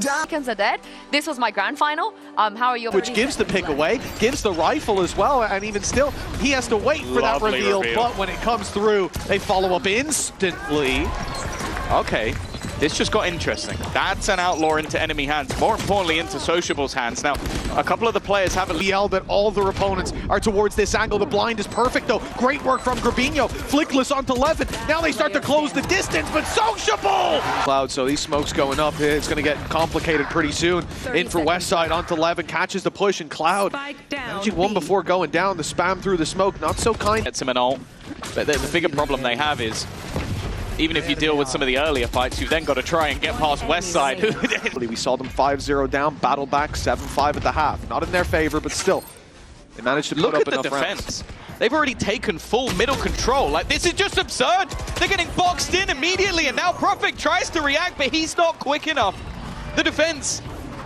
Seconds are dead. This was my grand final. How are you? Which gives the pick away, gives the rifle as well, and even still, he has to wait for that reveal. But when it comes through, they follow up instantly. Okay, this just got interesting. That's an outlaw into enemy hands, more importantly into Sociable's hands. Now, a couple of the players have a BBL, but all their opponents are towards this angle. The blind is perfect though. Great work from Grabinho. Flickless onto Levin. Now they start to close the distance, but Sociable! Cloud, so these smokes going up. It's going to get complicated pretty soon. In for Westside onto Levin, catches the push, and Cloud managing one before going down. The spam through the smoke, not so kind. Gets him an ult, but the bigger problem they have is even if you deal with some of the earlier fights, you've then got to try and get past Westside. We saw them 5-0 down, battle back 7-5 at the half. Not in their favor, but still, they managed to put up enough defense. rounds. They've already taken full middle control. Like, this is just absurd. They're getting boxed in immediately, and now Prophet tries to react, but he's not quick enough. The defense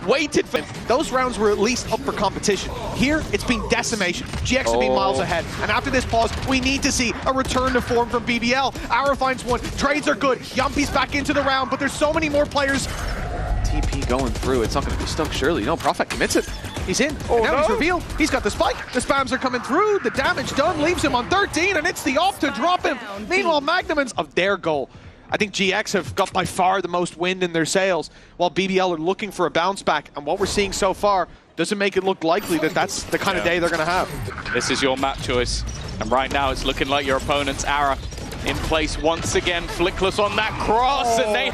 waited for... Those rounds were at least up for competition. Here, it's been decimation. GX have been miles ahead. And after this pause, we need to see a return to form from BBL. Ara finds one. Trades are good. Yumpy's back into the round, but there's so many more players. TP going through. It's not going to be stuck, surely. No, Prophet commits it. He's in. And now he's revealed. He's got the spike. The spams are coming through. The damage done leaves him on 13, and it's the off to drop him. Meanwhile, Magnumans of their goal. I think GX have got by far the most wind in their sails, while BBL are looking for a bounce back. And what we're seeing so far doesn't make it look likely that that's the kind of day they're going to have. This is your map choice. And right now it's looking like your opponent's Ara in place once again. Flickless on that cross, and they...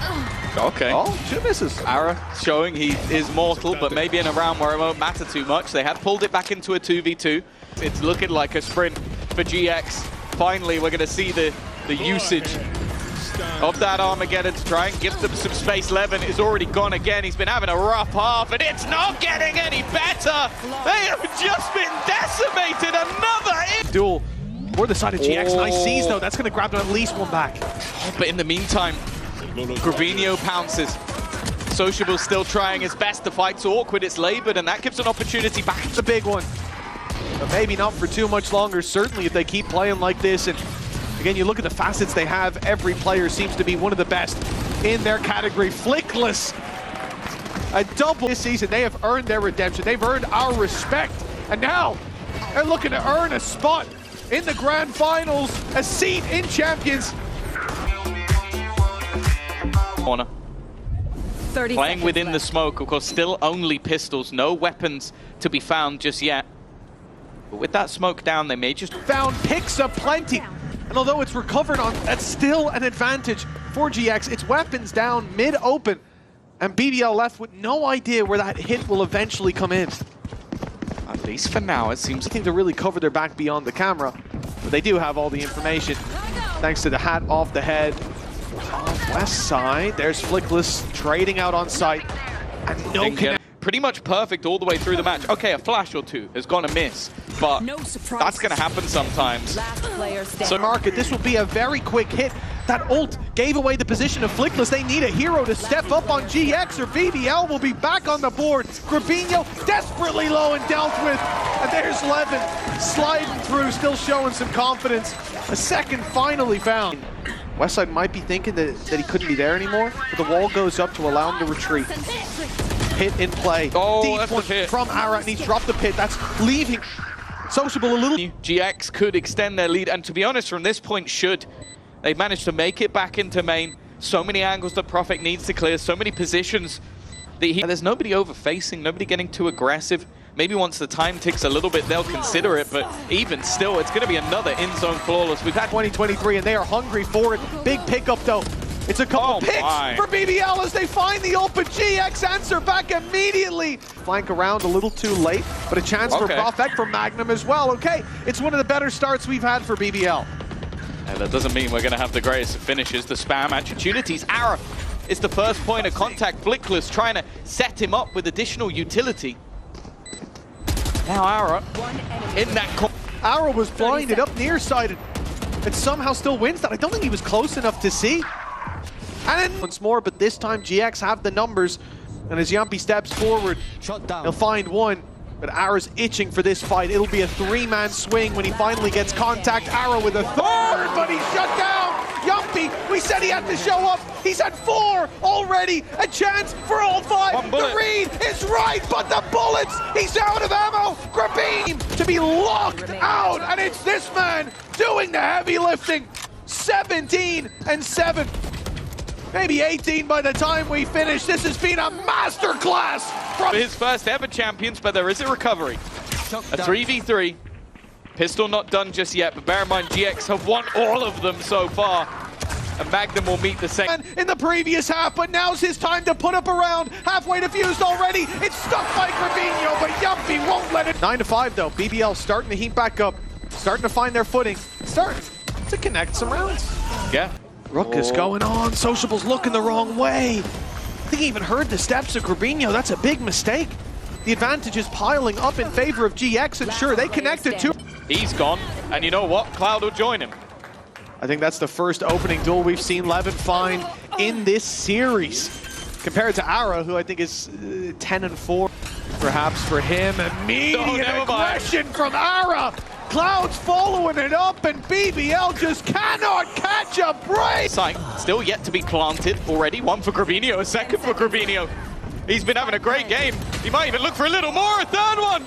Okay. Oh, 2 misses. Ara showing he is mortal, but maybe in a round where it won't matter too much. They have pulled it back into a 2v2. It's looking like a sprint for GX. Finally, we're going to see the usage of that Armageddon to try and give them some space. Levin is already gone again. He's been having a rough half, and it's not getting any better. They have just been decimated. Another duel for the side of GX. Nice seize, though. That's going to grab them at least one back. But in the meantime, Grabinho pounces. Sociable's still trying his best. The fight's awkward, it's labored, and that gives an opportunity back. It's a big one, but maybe not for too much longer. Certainly if they keep playing like this. And again, you look at the facets they have, every player seems to be one of the best in their category. Flickless, a double this season. They have earned their redemption. They've earned our respect. And now they're looking to earn a spot in the grand finals, a seat in champions. Corner. Playing within the smoke, of course, still only pistols, no weapons to be found just yet. But with that smoke down, they may just... Found picks up plenty. And although it's recovered on, that's still an advantage for GX. It's weapons down, mid-open, and BBL left with no idea where that hit will eventually come in. At least for now, it seems... Nothing to really cover their back beyond the camera, but they do have all the information, thanks to the hat off the head. West side, there's Flickless trading out on site, and no connection. Pretty much perfect all the way through the match. Okay, a flash or two has gone amiss, but that's going to happen sometimes. So market, this will be a very quick hit. That ult gave away the position of Flickless. They need a hero to step up on GX, or BBL will be back on the board. Grabinho desperately low and dealt with, and there's Levin sliding through, still showing some confidence. A second finally found. Westside might be thinking that he couldn't be there anymore, but the wall goes up to allow him to retreat. Hit in play. Deep one from Ara, and he's dropped the pit. That's leaving Sociable a little. GX could extend their lead, and to be honest, from this point, should. They've managed to make it back into main. So many angles that Prophet needs to clear, so many positions that there's nobody over-facing, nobody getting too aggressive. Maybe once the time ticks a little bit, they'll consider it, but even still, it's going to be another in-zone flawless. We've had 2023, and they are hungry for it. Big pickup, though. It's a couple picks for BBL as they find the ult, but GX answer back immediately. Flank around a little too late, but a chance for Prophet for Magnum as well. Okay, it's one of the better starts we've had for BBL. And that doesn't mean we're going to have the greatest finishes. The spam opportunities. Ara is the first point of contact. Flickless trying to set him up with additional utility. Now Ara in that corner. Ara was blinded up nearsighted and somehow still wins that. I don't think he was close enough to see. And then once more, but this time GX have the numbers. And as Yumpy steps forward, he'll find one. But Ara's itching for this fight. It'll be a 3-man swing when he finally gets contact. Ara with a third, but he's shut down. Yumpy Yumpy. We said he had to show up. He's had 4 already. A chance for all 5. The read is right, but the bullets, he's out of ammo. Grabin to be locked out, and it's this man doing the heavy lifting. 17 and 7. Maybe 18 by the time we finish. This has been a masterclass from his first ever champions, but there is a recovery. A 3v3. Pistol not done just yet, but bear in mind, GX have won all of them so far. And Magnum will meet the same. In the previous half, but now's his time to put up a round. Halfway defused already. It's stuck by Grabinho, but Yumpy won't let it. 9-5 though. BBL starting to heat back up. Starting to find their footing. Starting to connect some rounds. Yeah. Rook is going on. Sociable's looking the wrong way. I think he even heard the steps of Grabinho. That's a big mistake. The advantage is piling up in favor of GX, and sure, they connected too. He's gone, and you know what? Cloud will join him. I think that's the first opening duel we've seen Levin find in this series. Compared to Ara, who I think is 10 and 4. Perhaps for him, immediate aggression from Ara. Cloud's following it up, and BBL just cannot catch a break. Sight still yet to be planted already. 1 for Grabinho, a 2nd for Grabinho. He's been having a great game. He might even look for a little more, a 3rd one.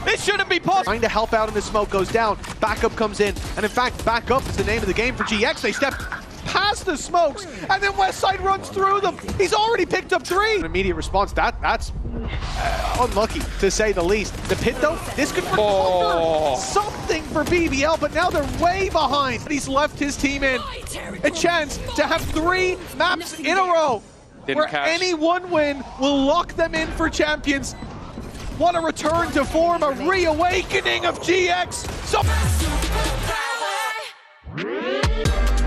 This shouldn't be possible. Trying to help out in the smoke goes down. Backup comes in. And in fact, backup is the name of the game for GX. They step past the smokes, and then Westside runs through them. He's already picked up 3. An immediate response. That's unlucky, to say the least. The pit, though, this could recover something for BBL, but now they're way behind. He's left his team in a chance to have 3 maps in a row where any one win will lock them in for champions. What a return to form, a reawakening of GX.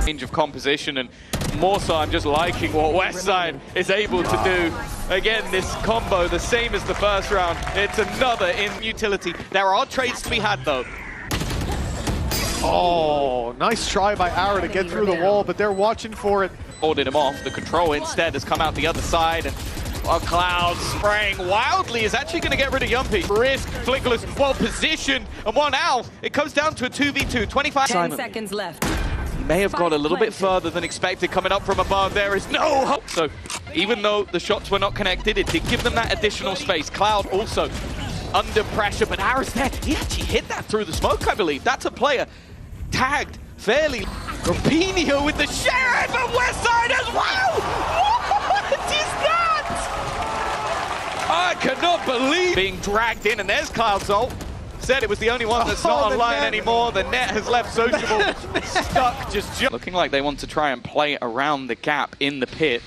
Range of composition, and more so I'm just liking what Westside is able to do. Again, this combo, the same as the first round. It's another in utility. There are trades to be had though. Oh, nice try by Ara to get through the wall, but they're watching for it. Holding him off. The control instead has come out the other side, and Cloud spraying wildly is actually going to get rid of Yumpy. Risk, Flickless, well positioned, and 1 out. It comes down to a 2v2, 25 seconds left. He may have got a little bit further than expected coming up from above. There is no hope. So even though the shots were not connected, it did give them that additional space. Cloud also under pressure, but Ara's there. He actually hit that through the smoke, I believe. That's a player tagged fairly. Grabinho with the share from Westside as well! What is that? I cannot believe being dragged in, and there's Cloud's ult. Said it was the only one that's not online anymore. The net has left Sociable stuck, just looking like they want to try and play around the gap in the pit.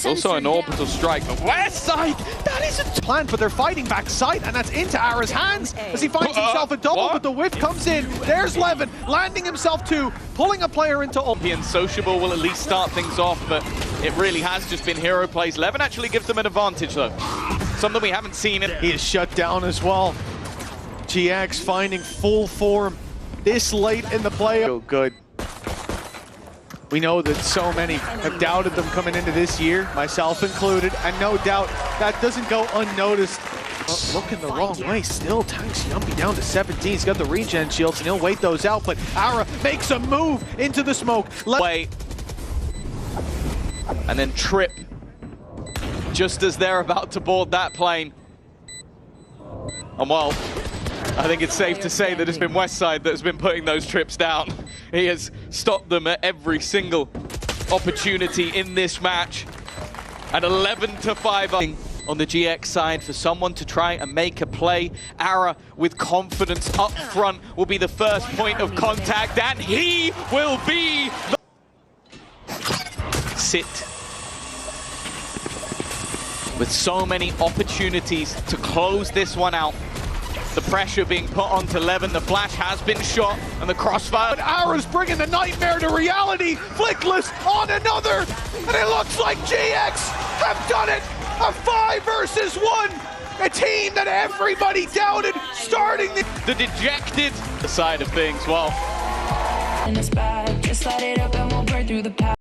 Also an orbital strike, but Westside, that is a plan, but they're fighting back side, and that's into Ara's hands as he finds himself a double, but the whiff comes in. There's Levin, landing himself too, pulling a player into ult. And Sociable will at least start things off, but it really has just been hero plays. Levin actually gives them an advantage though. Something we haven't seen. He is shut down as well. GX finding full form this late in the play. Oh, good. We know that so many have doubted them coming into this year, myself included, and no doubt that doesn't go unnoticed. Looking the wrong way, still tanks Yumpy down to 17. He's got the regen shields, and he'll wait those out, but Ara makes a move into the smoke. Wait. And then trip, just as they're about to board that plane. And well, I think it's safe to say that it's been Westside that has been putting those trips down. He has stopped them at every single opportunity in this match. At 11-5 on the GX side for someone to try and make a play. Ara with confidence up front will be the first point of contact, and he will be the sit. With so many opportunities to close this one out. The pressure being put onto Levin, the flash has been shot, and the crossfire. But Ara's bringing the nightmare to reality. Flickless on another, and it looks like GX have done it. A 5 versus 1. A team that everybody doubted starting the dejected side of things. Well, in this bag, just light it up and we'll burn through the